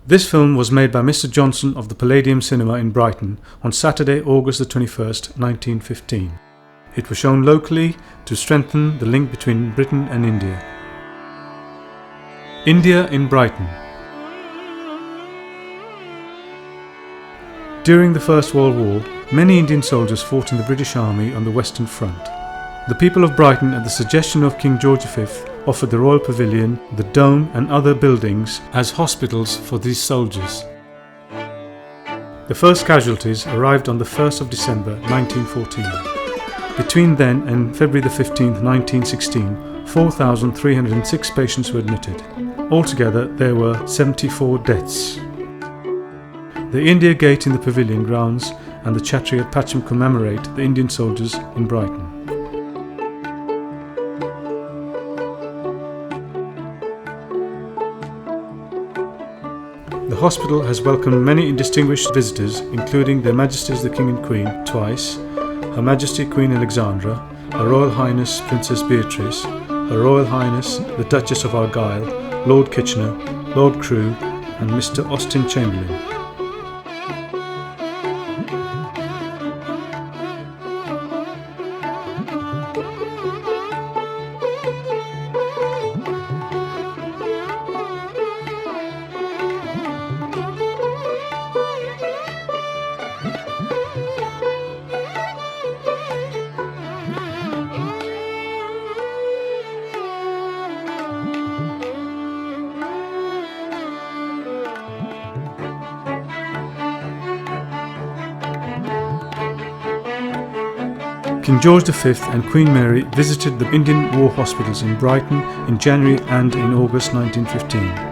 This film was made by Mr. Johnson of the Palladium Cinema in Brighton on Saturday, August the 21st, 1915. It was shown locally to strengthen the link between Britain and India. India in Brighton. During the First World War, many Indian soldiers fought in the British Army on the Western Front. The people of Brighton, at the suggestion of King George V, offered the Royal Pavilion, the Dome and other buildings as hospitals for these soldiers. The first casualties arrived on the 1st of December 1914. Between then and February the 15th, 1916, 4,306 patients were admitted. Altogether, there were 74 deaths. The India Gate in the Pavilion grounds and the Chatri at Patcham commemorate the Indian soldiers in Brighton. The hospital has welcomed many distinguished visitors, including Their Majesties the King and Queen twice, Her Majesty Queen Alexandra, Her Royal Highness Princess Beatrice, Her Royal Highness the Duchess of Argyll, Lord Kitchener, Lord Crewe and Mr. Austin Chamberlain. King George V and Queen Mary visited the Indian war hospitals in Brighton in January and in August 1915.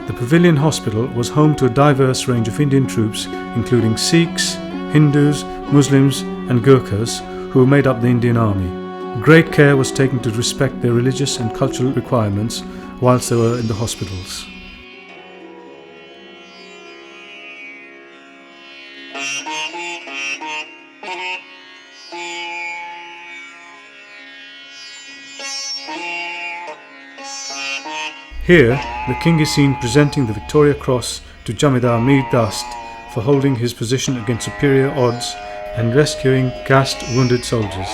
The Pavilion Hospital was home to a diverse range of Indian troops, including Sikhs, Hindus, Muslims and Gurkhas, who made up the Indian Army. Great care was taken to respect their religious and cultural requirements whilst they were in the hospitals. Here, the king is seen presenting the Victoria Cross to Jamidar Mir Dast for holding his position against superior odds and rescuing gassed wounded soldiers.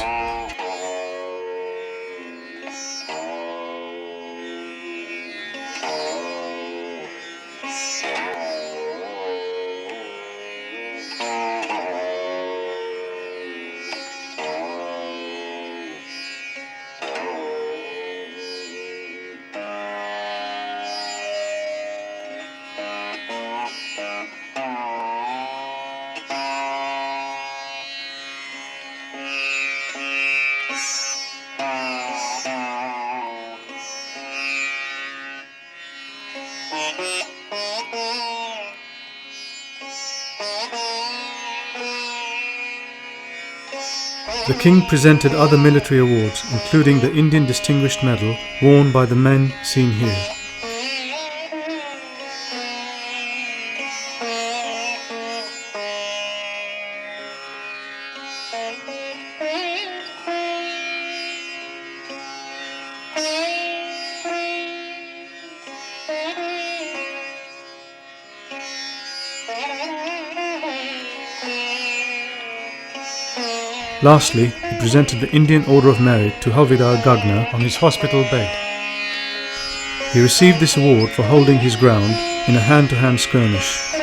The King presented other military awards, including the Indian Distinguished Medal worn by the men seen here. Lastly, he presented the Indian Order of Merit to Havildar Gagna on his hospital bed. He received this award for holding his ground in a hand-to-hand skirmish.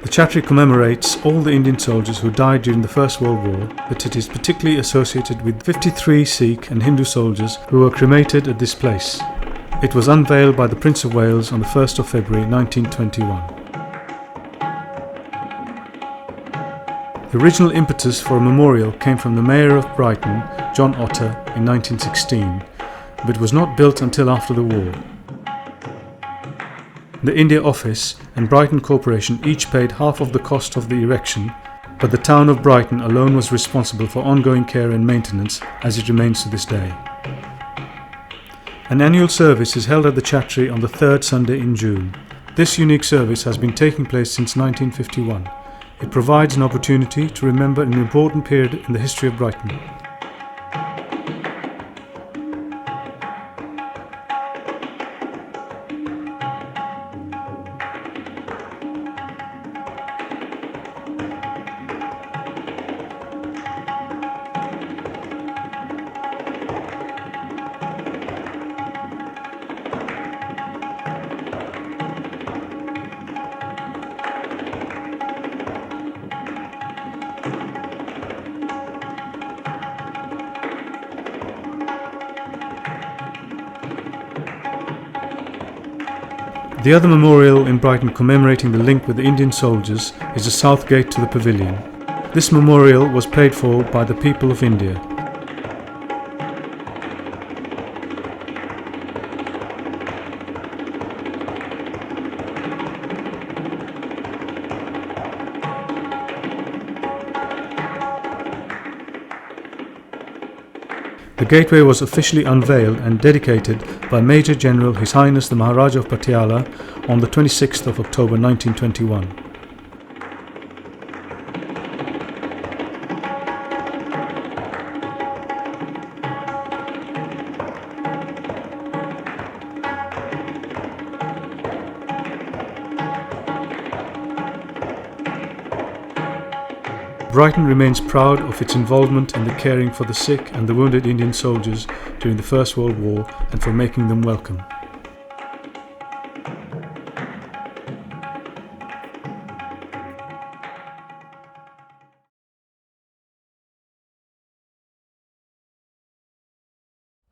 The Chhatri commemorates all the Indian soldiers who died during the First World War, but it is particularly associated with 53 Sikh and Hindu soldiers who were cremated at this place. It was unveiled by the Prince of Wales on the 1st of February 1921. The original impetus for a memorial came from the Mayor of Brighton, John Otter, in 1916, but was not built until after the war. The India Office and Brighton Corporation each paid half of the cost of the erection, but the town of Brighton alone was responsible for ongoing care and maintenance, as it remains to this day. An annual service is held at the Chhatri on the third Sunday in June. This unique service has been taking place since 1951. It provides an opportunity to remember an important period in the history of Brighton. The other memorial in Brighton commemorating the link with the Indian soldiers is the south gate to the pavilion. This memorial was paid for by the people of India. The gateway was officially unveiled and dedicated by Major General His Highness the Maharaja of Patiala on the 26th of October 1921. Brighton remains proud of its involvement in the caring for the sick and the wounded Indian soldiers during the First World War and for making them welcome.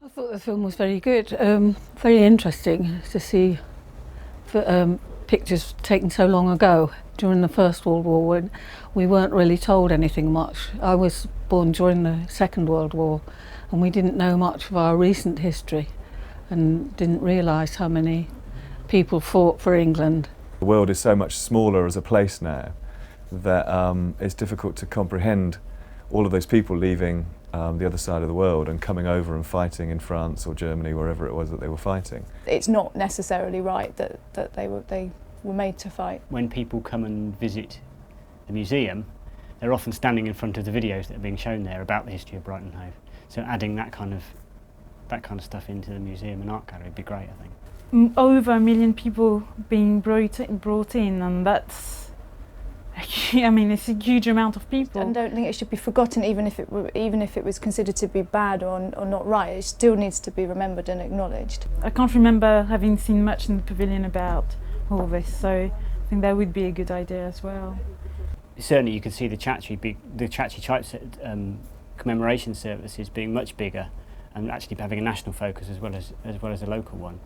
I thought the film was very good, very interesting to see pictures taken so long ago during the First World War when we weren't really told anything much. I was born during the Second World War and we didn't know much of our recent history and didn't realise how many people fought for England. The world is so much smaller as a place now that it's difficult to comprehend all of those people leaving the other side of the world and coming over and fighting in France or Germany, wherever it was that they were fighting. It's not necessarily right that they were made to fight. When people come and visit the museum, they're often standing in front of the videos that are being shown there about the history of Brighton Hove. So adding that kind of stuff into the museum and art gallery would be great, I think. Over 1 million people being brought in, and that's, I mean, it's a huge amount of people. I don't think it should be forgotten, even if it was considered to be bad or not right. It still needs to be remembered and acknowledged. I can't remember having seen much in the pavilion about all this, so I think that would be a good idea as well. Certainly, you could see the Chachi commemoration services being much bigger and actually having a national focus as well as a local one.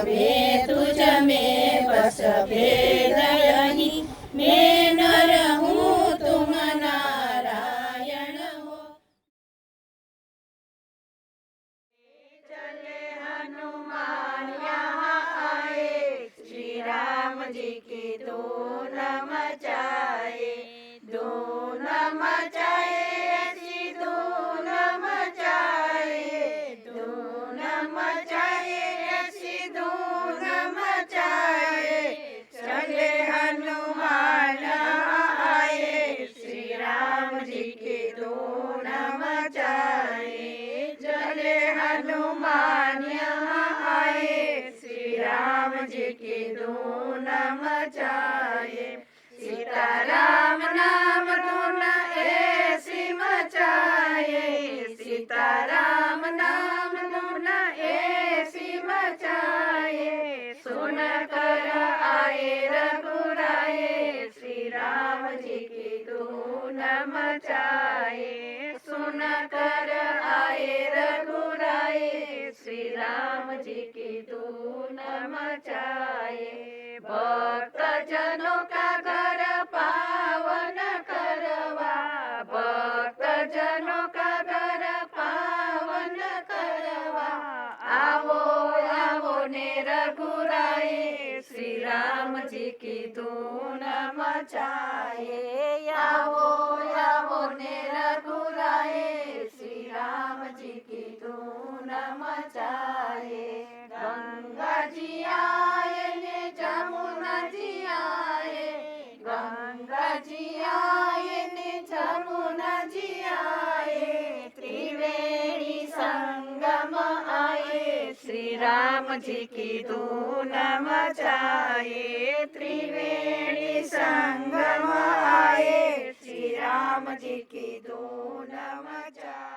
में तुझ में बस भेद नहीं, मैं नर हूँ तुम नारायण हो। जी की धून मचाए, धून मचाए, ऐसी धून मचाए, धून मचाए, ऐसी धून मचाए। चले हनुमान आए, श्री राम जी की धून मचाए। चले हनुमान आए, श्री राम जी की धून मचाए। सीताराम नाम धून ऐसी मचाए, सीताराम नाम धून ऐसी मचाए। सुन कर आए रघुराए, श्री राम जी की धून मचाए। सुन कर आए रघुराए, श्री राम जी की धून मचाए। भक्त जनों का घर पावन करवा, भक्त जनों का घर पावन करवा। आवो आवो ने रघुराए, श्री राम जी की धून मचाए। आवो आवो ने रघुराए, श्री राम जी की धून मचाए। गंगा जी आए ने जमुना जी आए, गंगा जी आए ने जमुना जी आए। त्रिवेणी संगम आए, श्री राम जी की धून मचाए। त्रिवेणी संगम आए, श्री राम जी की धून मचाए।